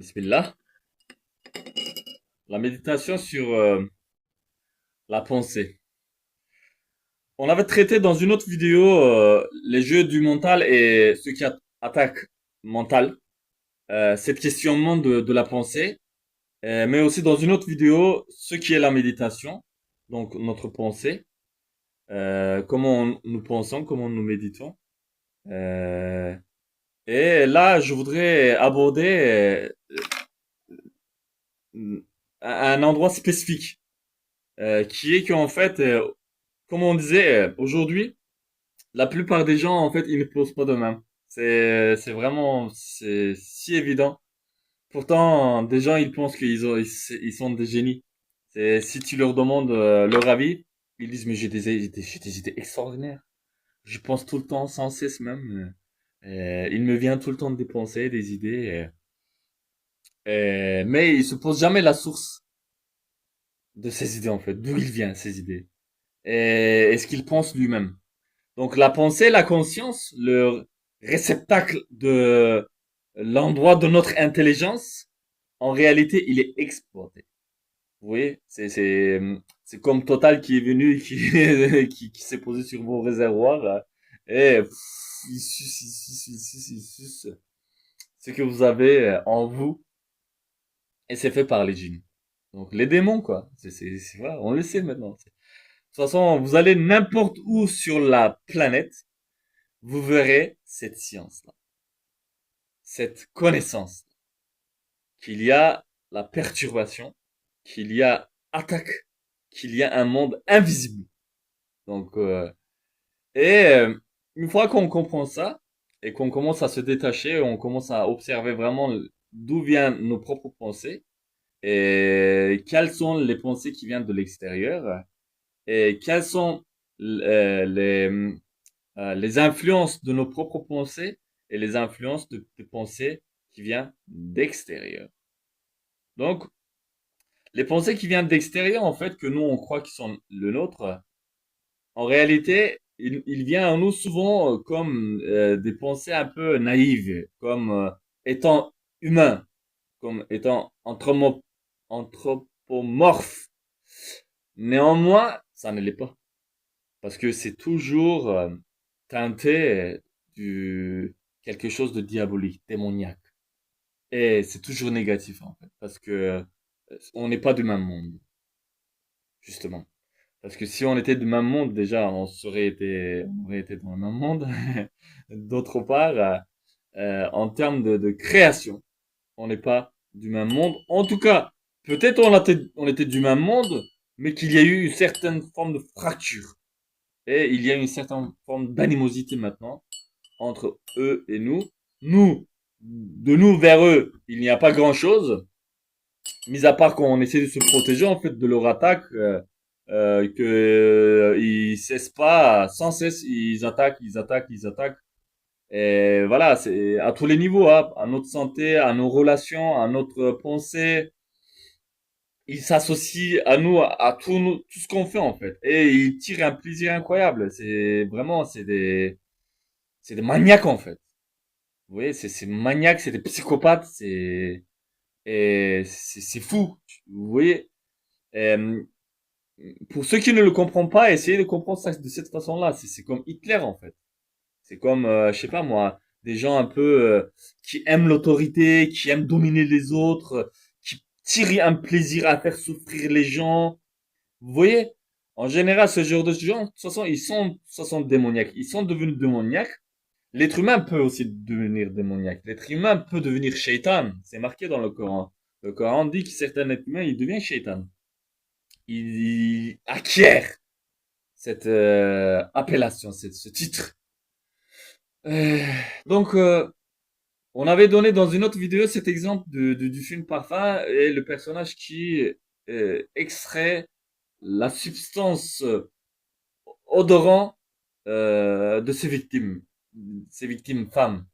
Bismillah. La méditation sur la pensée. On avait traité dans une autre vidéo les jeux du mental et ceux qui attaquent mental, cette questionnement de la pensée, mais aussi dans une autre vidéo ce qui est la méditation, donc notre pensée, comment nous pensons, comment nous méditons. Euh, et là, je voudrais aborder un endroit spécifique, qui est qu'en fait, comme on disait, aujourd'hui, la plupart des gens, en fait, ils ne posent pas de main. C'est vraiment, c'est si évident. Pourtant, des gens, ils pensent ils sont des génies. Si tu leur demandes leur avis, ils disent, mais j'ai des idées extraordinaires. Je pense tout le temps, sans cesse même. Il me vient tout le temps des pensées, des idées. Mais ils se posent jamais la source de ces idées, en fait. D'où il vient, ces idées. Et ce qu'il pense lui-même. Donc la pensée, la conscience, le réceptacle de l'endroit de notre intelligence, en réalité, il est exploité. Vous voyez, c'est comme Total qui est venu, qui s'est posé sur vos réservoirs et il suce, il suce, il suce, il suce ce que vous avez en vous et c'est fait par les djinns. Donc les démons quoi, voilà, on le sait maintenant. De toute façon, vous allez n'importe où sur la planète, vous verrez cette science-là, cette connaissance, qu'il y a la perturbation, qu'il y a attaque, qu'il y a un monde invisible. Donc, et une fois qu'on comprend ça et qu'on commence à se détacher, on commence à observer vraiment d'où viennent nos propres pensées et quelles sont les pensées qui viennent de l'extérieur et quelles sont les influences de nos propres pensées et les influences des pensées qui viennent d'extérieur. Donc, les pensées qui viennent d'extérieur, en fait, que nous, on croit qu'ils sont le nôtre, en réalité, il vient en nous souvent comme des pensées un peu naïves, comme étant humain, comme étant anthropomorphe. Néanmoins, ça ne l'est pas. Parce que c'est toujours teinté du quelque chose de diabolique, démoniaque. Et c'est toujours négatif en fait, parce que on n'est pas du même monde, justement. Parce que si on était du même monde, déjà, on aurait été dans le même monde. D'autre part, en termes de création, on n'est pas du même monde. En tout cas, peut-être on était du même monde, mais qu'il y a eu une certaine forme de fracture. Et il y a une certaine forme d'animosité maintenant entre eux et nous. Nous, de nous vers eux, il n'y a pas grand-chose, mis à part qu'on essaie de se protéger en fait de leur attaque, que ils cessent pas, sans cesse, ils attaquent, ils attaquent, ils attaquent. Et voilà, c'est à tous les niveaux, hein, à notre santé, à nos relations, à notre pensée. Ils s'associent à nous, à tout ce qu'on fait en fait, et ils tirent un plaisir incroyable. C'est vraiment, c'est des maniaques en fait. Vous voyez, c'est maniaques, c'est des psychopathes, c'est fou. Vous voyez. Euh, pour ceux qui ne le comprennent pas, essayez de comprendre ça de cette façon-là. C'est comme Hitler en fait. C'est comme, je sais pas moi, des gens un peu qui aiment l'autorité, qui aiment dominer les autres, qui tirent un plaisir à faire souffrir les gens. Vous voyez, en général, ce genre de gens, de toute façon, de toute façon démoniaques. Ils sont devenus démoniaques. L'être humain peut aussi devenir démoniaque. L'être humain peut devenir shaitan. C'est marqué dans le Coran. Le Coran dit que certains êtres humains, il devient shaitan. Il acquiert cette appellation, ce titre. Euh, donc, on avait donné dans une autre vidéo cet exemple du film Parfum et le personnage qui extrait la substance odorant de ses victimes femmes.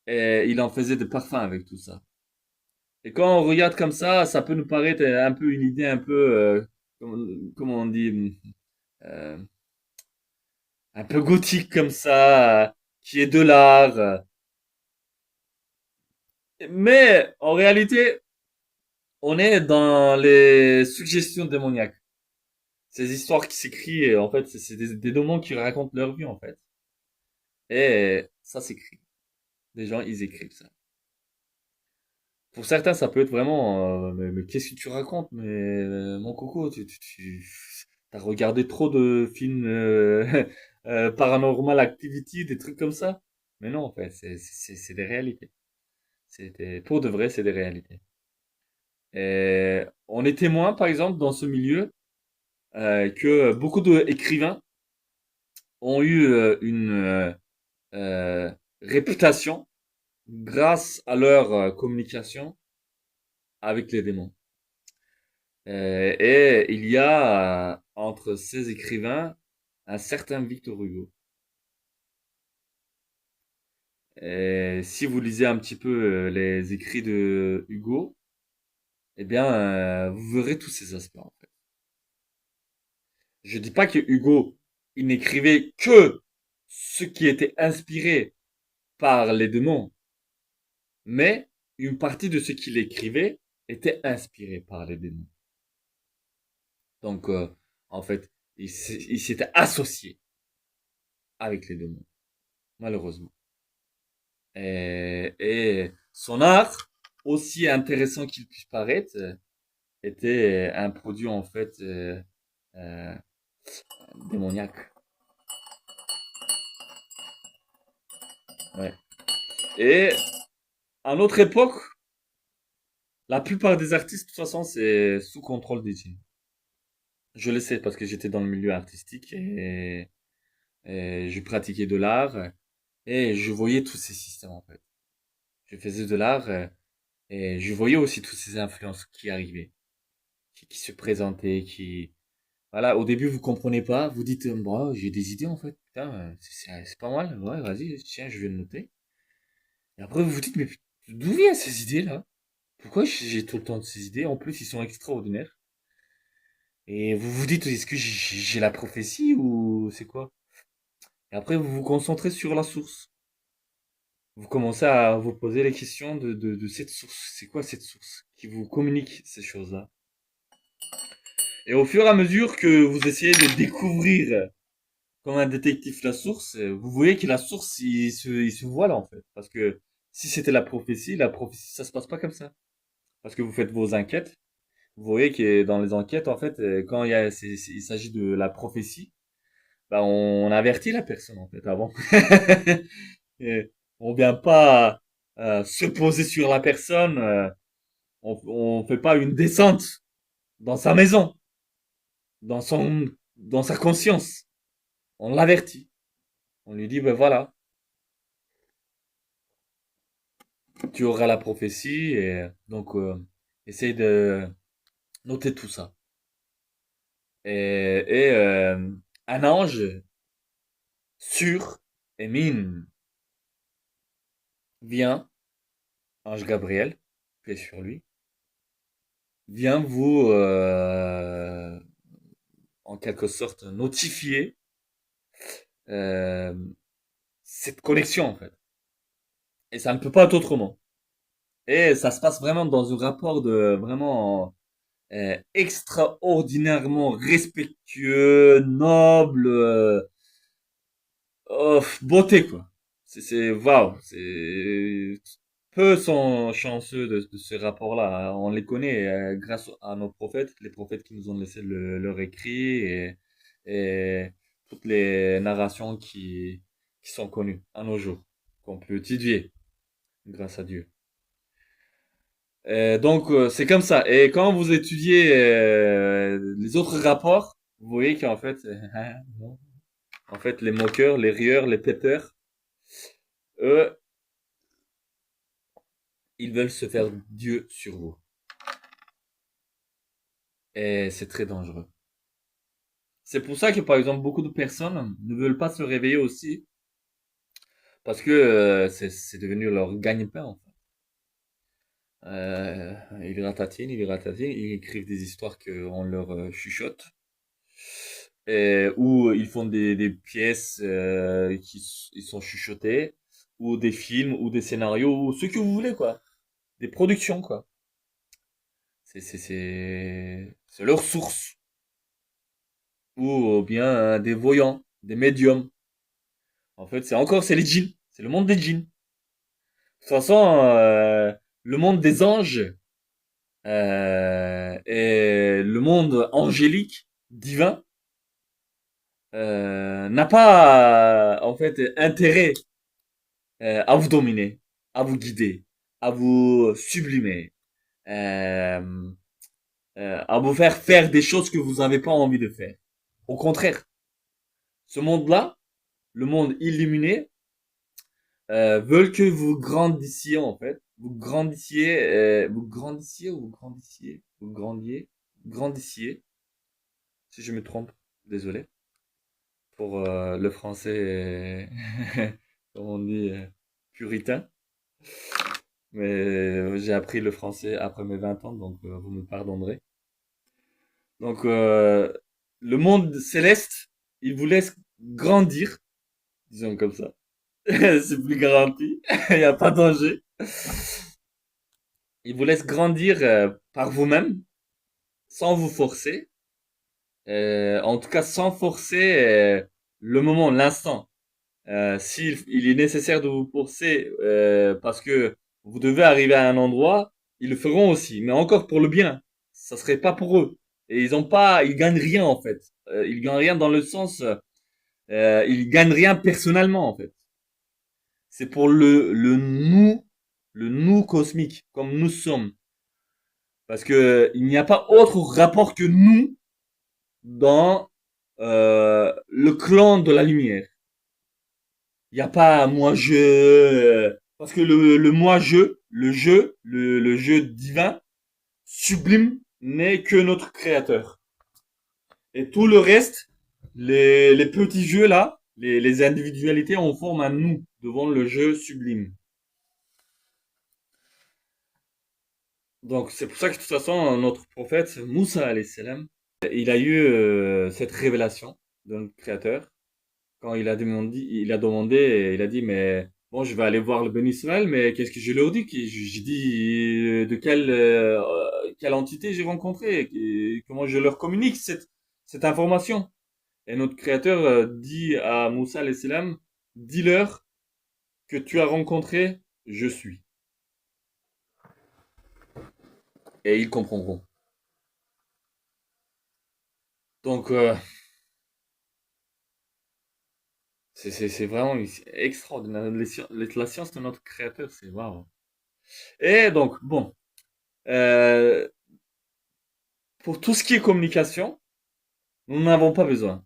Et il en faisait des parfums avec tout ça. Et quand on regarde comme ça peut nous paraître un peu une idée un peu, comment on dit, euh, un peu gothique comme ça, qui est de l'art. Mais en réalité, on est dans les suggestions démoniaques. Ces histoires qui s'écrivent, en fait, c'est des démons qui racontent leur vie, en fait. Et ça s'écrit. Des gens, ils écrivent ça. Pour certains, ça peut être vraiment, mais qu'est-ce que tu racontes? Mais mon coco, t'as regardé trop de films Paranormal Activity, des trucs comme ça? Mais non, en fait, c'est des réalités. Pour de vrai, c'est des réalités. Et on est témoin, par exemple, dans ce milieu, que beaucoup d'écrivains ont eu une réputation grâce à leur communication avec les démons. Et il y a entre ces écrivains un certain Victor Hugo. Et si vous lisez un petit peu les écrits de Hugo, eh bien, vous verrez tous ces aspects en fait. Je dis pas que Hugo, il n'écrivait que ce qui était inspiré par les démons, mais une partie de ce qu'il écrivait était inspiré par les démons. Donc, en fait, il s'était associé avec les démons, malheureusement. Et son art, aussi intéressant qu'il puisse paraître, était un produit en fait euh, démoniaque. Ouais. Et à notre époque, la plupart des artistes, de toute façon, c'est sous contrôle des djinns. Je le sais parce que j'étais dans le milieu artistique et je pratiquais de l'art et je voyais tous ces systèmes en fait. Je faisais de l'art et je voyais aussi toutes ces influences qui arrivaient, qui se présentaient, qui, voilà, au début, vous comprenez pas, vous dites, bon, j'ai des idées en fait, putain, c'est pas mal, ouais, vas-y, tiens, je vais le noter. Et après, vous vous dites, mais d'où viennent ces idées-là? Pourquoi j'ai tout le temps de ces idées? En plus, ils sont extraordinaires. Et vous vous dites, est-ce que j'ai la prophétie ou c'est quoi? Et après, vous vous concentrez sur la source. Vous commencez à vous poser les questions de cette source. C'est quoi cette source qui vous communique ces choses-là? Et au fur et à mesure que vous essayez de découvrir comme un détective la source, vous voyez que la source, il se voit là en fait. Parce que si c'était la prophétie, ça se passe pas comme ça. Parce que vous faites vos enquêtes, vous voyez que dans les enquêtes, en fait, quand il s'agit de la prophétie, bah on avertit la personne en fait avant. Et on vient pas se poser sur la personne, on fait pas une descente dans sa maison, dans son, dans sa conscience. On l'avertit. On lui dit, ben voilà, tu auras la prophétie et donc essaye de noter tout ça. Et un ange sur et mine vient, ange Gabriel, paix sur lui, vient vous en quelque sorte notifier euh, cette connexion en fait. Et ça ne peut pas être autrement. Et ça se passe vraiment dans un rapport de vraiment extraordinairement respectueux, noble, oh, beauté quoi. Waouh, c'est peu sont chanceux de ce rapport-là, hein. On les connaît grâce à nos prophètes, les prophètes qui nous ont laissé leur écrit et toutes les narrations qui sont connues à nos jours, qu'on peut étudier grâce à Dieu. Donc c'est comme ça. Et quand vous étudiez les autres rapports, vous voyez qu'en fait, non. En fait, les moqueurs, les rieurs, les péteurs, eux, ils veulent se faire Dieu sur vous. Et c'est très dangereux. C'est pour ça que, par exemple, beaucoup de personnes ne veulent pas se réveiller aussi, parce que c'est devenu leur gagne-pain, en fait. Ils ratatinent, ils écrivent des histoires qu'on leur chuchote, ou ils font des pièces ils sont chuchotées, ou des films, ou des scénarios, ou ce que vous voulez, quoi. des productions, quoi. C'est leur source. Ou bien des voyants, des médiums. En fait, c'est les djinns. C'est le monde des djinns. De toute façon, le monde des anges et le monde angélique, divin, n'a pas en fait intérêt à vous dominer, à vous guider, à vous sublimer, euh, à vous faire faire des choses que vous n'avez pas envie de faire. Au contraire, ce monde-là, le monde illuminé, veulent que vous grandissiez en fait. Vous grandissiez ou vous grandissiez, vous grandissiez, si je me trompe, désolé pour le français, comme on dit, puritain. Mais j'ai appris le français après mes 20 ans, donc vous me pardonnerez. Donc le monde céleste, il vous laisse grandir, disons comme ça. C'est plus garanti, il n'y a pas de danger. Il vous laisse grandir par vous-même, sans vous forcer. En tout cas, sans forcer le moment, l'instant. S'il il est nécessaire de vous forcer parce que vous devez arriver à un endroit, ils le feront aussi, mais encore pour le bien. Ça serait pas pour eux. Et ils gagnent rien en fait. Ils gagnent rien dans le sens, ils gagnent rien personnellement en fait. C'est pour le nous cosmique, comme nous sommes. Parce que il n'y a pas autre rapport que nous dans le clan de la lumière. Il n'y a pas moi-je. Parce que le moi-je, le jeu divin, sublime, n'est que notre créateur. Et tout le reste, les petits jeux là, les individualités, on forme un nous devant le jeu sublime. Donc c'est pour ça que de toute façon, notre prophète, Moussa alayhi salam, il a eu cette révélation de notre créateur. Quand il a demandé, il a dit, mais bon, je vais aller voir le Ben Israël, mais qu'est-ce que je leur dis? J'ai dit de quelle entité j'ai rencontré, et comment je leur communique cette information. Et notre Créateur dit à Moussa alayhi salam, dis-leur que tu as rencontré, je suis. Et ils comprendront. Donc, c'est vraiment extraordinaire. La science de notre Créateur, c'est waouh. Et donc, bon, euh, pour tout ce qui est communication, nous n'en avons pas besoin.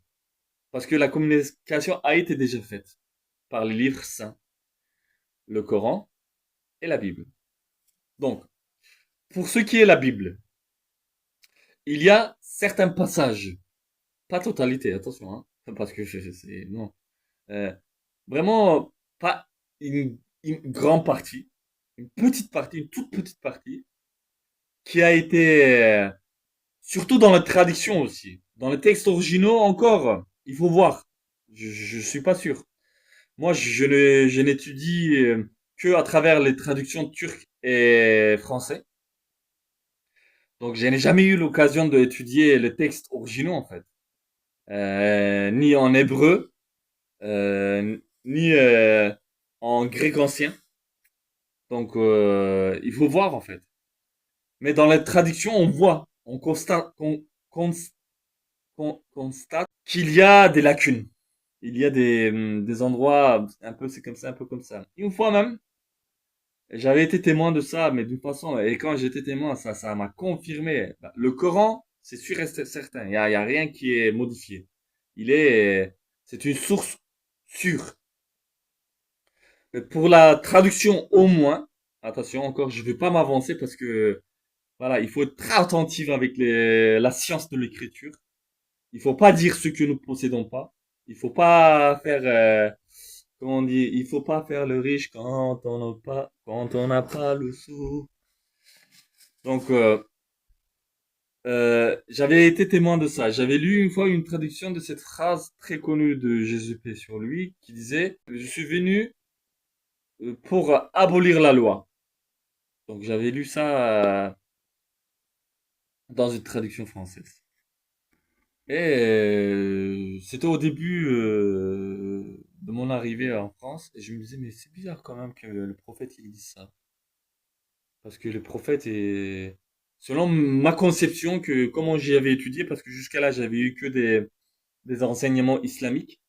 Parce que la communication a été déjà faite par les livres saints, le Coran et la Bible. Donc, pour ce qui est la Bible, il y a certains passages, pas totalité, attention, hein, parce que c'est non, euh, vraiment pas une grande partie, une petite partie, une toute petite partie, qui a été, surtout dans la traduction aussi, dans les textes originaux encore, il faut voir. Je suis pas sûr. Moi, je n'étudie que à travers les traductions turques et français. Donc, je n'ai jamais eu l'occasion d'étudier les textes originaux, en fait. Ni en hébreu, ni en grec ancien. Donc, il faut voir, en fait. Mais dans les traductions, on voit, on constate qu'il y a des lacunes. Il y a des endroits, un peu c'est comme ça, un peu comme ça. Une fois même, j'avais été témoin de ça, mais d'une façon, et quand j'étais témoin, ça m'a confirmé. Bah, le Coran, c'est sûr et certain. Il y a rien qui est modifié. C'est une source sûre. Mais pour la traduction, au moins, attention, encore, je vais pas m'avancer parce que, voilà, il faut être très attentif avec la science de l'écriture. Il faut pas dire ce que nous possédons pas. Il faut pas faire, comment on dit, il faut pas faire le riche quand on n'a pas le sou. Donc, j'avais été témoin de ça. J'avais lu une fois une traduction de cette phrase très connue de Jésus paix sur lui, qui disait, je suis venu pour abolir la loi. Donc j'avais lu ça dans une traduction française. Et c'était au début de mon arrivée en France, et je me disais, mais c'est bizarre quand même que le prophète il dise ça. Parce que le prophète est, selon ma conception, que comment j'y avais étudié, parce que jusqu'à là j'avais eu que des enseignements islamiques,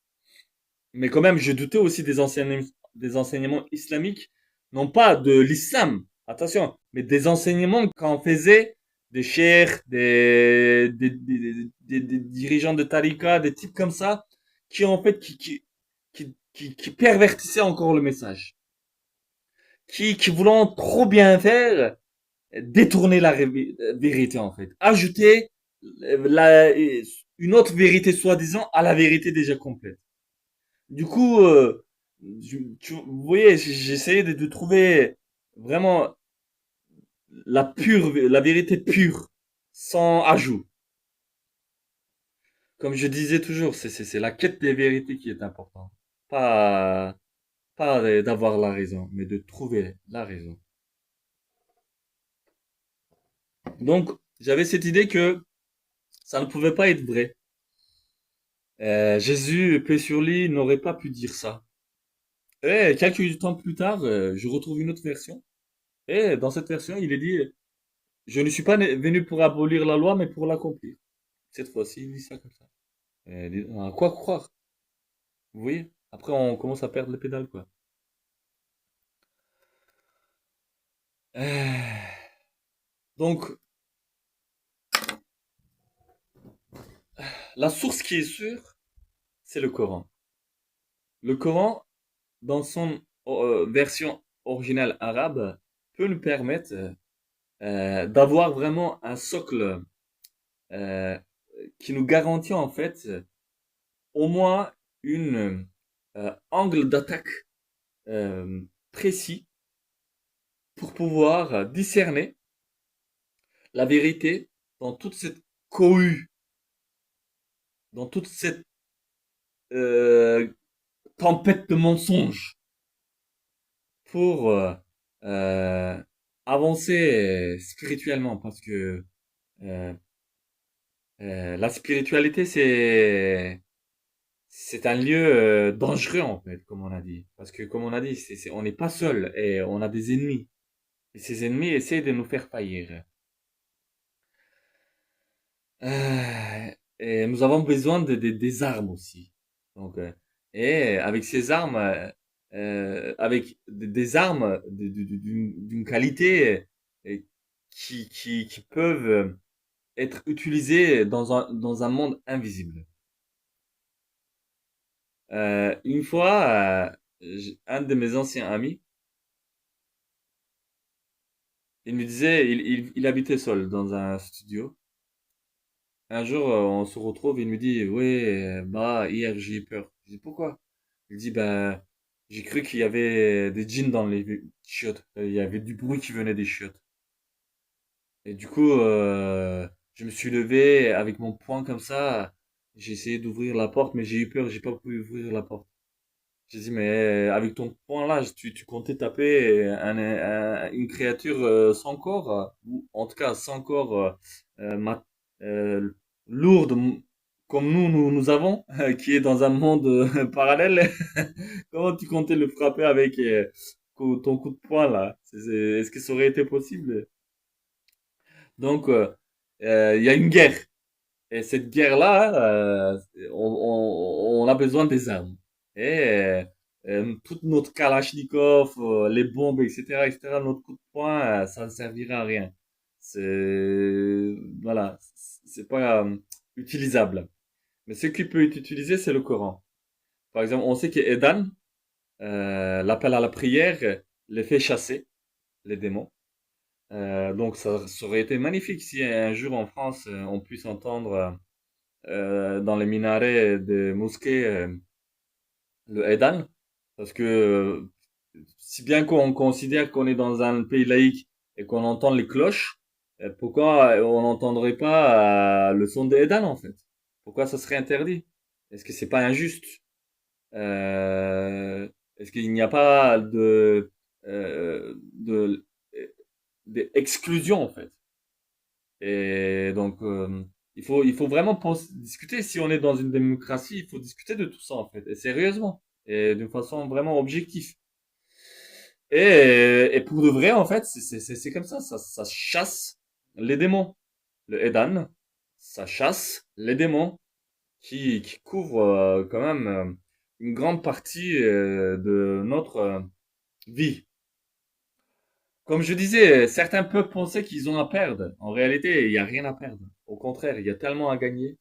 mais quand même je doutais aussi des enseignements islamiques, non pas de l'islam, attention, mais des enseignements qu'en faisaient des cheikhs, des dirigeants de tariqa, des types comme ça, qui en fait qui pervertissaient encore le message, qui voulant trop bien faire, détourner la vérité en fait, ajouter la, une autre vérité soi-disant à la vérité déjà complète. Du coup, vous voyez, j'essayais de trouver vraiment la vérité pure, sans ajout. Comme je disais toujours, c'est la quête des vérités qui est importante. Pas, pas d'avoir la raison, mais de trouver la raison. Donc, j'avais cette idée que ça ne pouvait pas être vrai. Jésus, paix sur lui, n'aurait pas pu dire ça. Et quelques temps plus tard, je retrouve une autre version. Et dans cette version, il est dit, je ne suis pas venu pour abolir la loi, mais pour l'accomplir. Cette fois-ci, il dit ça comme ça. À quoi croire? Vous voyez? Après, on commence à perdre les pédales, quoi. Euh, Donc, la source qui est sûre, c'est le Coran. Le Coran, dans son version originale arabe, peut nous permettre d'avoir vraiment un socle euh, qui nous garantit en fait au moins une angle d'attaque euh, précis pour pouvoir discerner la vérité dans toute cette cohue, dans toute cette euh, tempête de mensonges pour euh, avancer spirituellement parce que euh, la spiritualité c'est un lieu dangereux en fait comme on a dit parce que comme on a dit on n'est pas seul et on a des ennemis et ces ennemis essaient de nous faire faillir. Et nous avons besoin des armes aussi. Donc, et avec ces armes, avec des armes d'une qualité qui peuvent être utilisées dans un monde invisible. Une fois, un de mes anciens amis, il me disait, il habitait seul dans un studio. Un jour, on se retrouve, il me dit, ouais, bah, hier, j'ai eu peur. Je dis, pourquoi? Il dit, bah, j'ai cru qu'il y avait des djinns dans les chiottes. Il y avait du bruit qui venait des chiottes. Et du coup, je me suis levé avec mon poing comme ça. J'ai essayé d'ouvrir la porte, mais j'ai eu peur, j'ai pas pu ouvrir la porte. J'ai dit, mais avec ton poing là, tu comptais taper une créature sans corps, ou en tout cas sans corps euh, ma- euh, lourde comme nous avons, qui est dans un monde parallèle. Comment tu comptais le frapper avec ton coup de poing là? Est-ce que ça aurait été possible? Donc, il y a une guerre. Et cette guerre-là, on a besoin des armes. Et toute notre Kalachnikov, les bombes, etc., notre coup de poing, ça ne servira à rien. Voilà, c'est pas utilisable. Mais ce qui peut être utilisé, c'est le Coran. Par exemple, on sait que Edan, l'appel à la prière, les fait chasser, les démons. Donc ça aurait été magnifique si un jour en France, on puisse entendre dans les minarets des mosquées le Edan, parce que si bien qu'on considère qu'on est dans un pays laïque et qu'on entend les cloches, pourquoi on n'entendrait pas le son de Edan en fait? Pourquoi ça serait interdit? Est-ce que c'est pas injuste? Est-ce qu'il n'y a pas de des exclusions, en fait. Et donc, il faut vraiment discuter. Si on est dans une démocratie, il faut discuter de tout ça, en fait, et sérieusement, et d'une façon vraiment objective. Et pour de vrai, en fait, c'est comme ça chasse les démons. Le Edan, ça chasse les démons qui couvrent quand même une grande partie de notre vie. Comme je disais, certains peuvent penser qu'ils ont à perdre. En réalité, il n'y a rien à perdre. Au contraire, il y a tellement à gagner.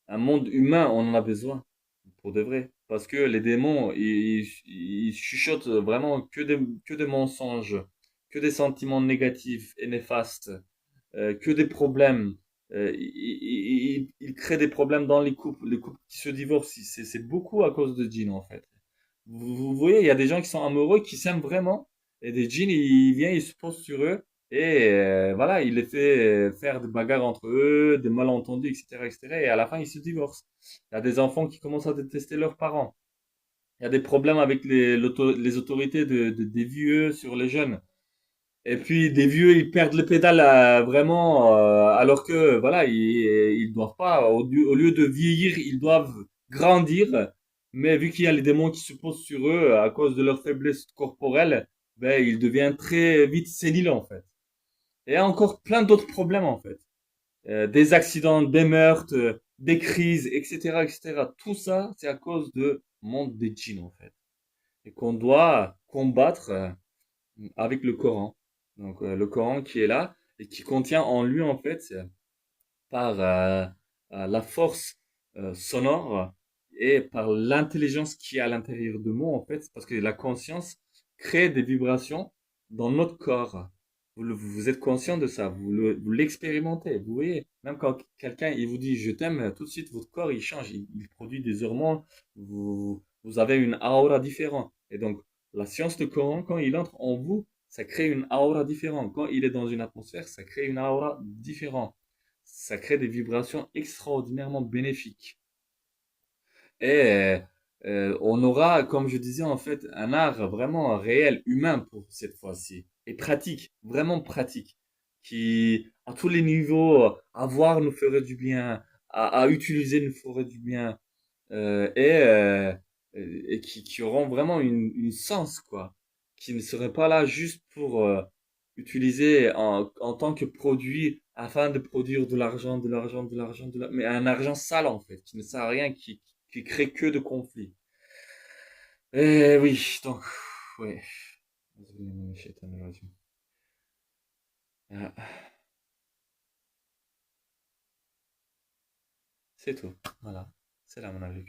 Un monde humain, on en a besoin, pour de vrai. Parce que les démons, ils chuchotent vraiment que des mensonges, que des sentiments négatifs et néfastes, que des problèmes. Ils créent des problèmes dans les couples qui se divorcent. C'est beaucoup à cause de djinns, en fait. Vous voyez, il y a des gens qui sont amoureux, qui s'aiment vraiment, et des djinns, ils viennent, ils se posent sur eux, et voilà, il les fait faire des bagarres entre eux, des malentendus, etc., etc., et à la fin, ils se divorcent. Il y a des enfants qui commencent à détester leurs parents. Il y a des problèmes avec les autorités des vieux sur les jeunes. Et puis des vieux, ils perdent le pédale vraiment, alors que voilà, ils doivent pas, au lieu de vieillir, ils doivent grandir. Mais vu qu'il y a les démons qui se posent sur eux à cause de leur faiblesse corporelle, ben ils deviennent très vite séniles en fait. Et il y a encore plein d'autres problèmes en fait. Des accidents, des meurtres, des crises, etc., etc. Tout ça, c'est à cause de monde des djinns en fait. Et qu'on doit combattre avec le Coran. Donc le Coran qui est là et qui contient en lui en fait par la force sonore et par l'intelligence qui est à l'intérieur de moi en fait, parce que la conscience crée des vibrations dans notre corps. Vous êtes conscient de ça, vous l'expérimentez, vous voyez. Même quand quelqu'un il vous dit je t'aime, tout de suite votre corps il change, il produit des hormones, vous avez une aura différente. Et donc la science de Coran, quand il entre en vous, ça crée une aura différente. Quand il est dans une atmosphère, ça crée une aura différente. Ça crée des vibrations extraordinairement bénéfiques. Et on aura, comme je disais, en fait, un art vraiment réel, humain pour cette fois-ci. Et pratique, vraiment pratique. Qui, à tous les niveaux, à voir nous ferait du bien, à utiliser nous ferait du bien. Et qui auront vraiment une sens, quoi. Qui ne seraient pas là juste pour utiliser en tant que produit afin de produire de l'argent, de l'argent, de l'argent, mais un argent sale, en fait, qui ne sert à rien, qui crée que de conflits. Et oui, donc, ouais. Ah, c'est tout. Voilà. C'est là mon avis.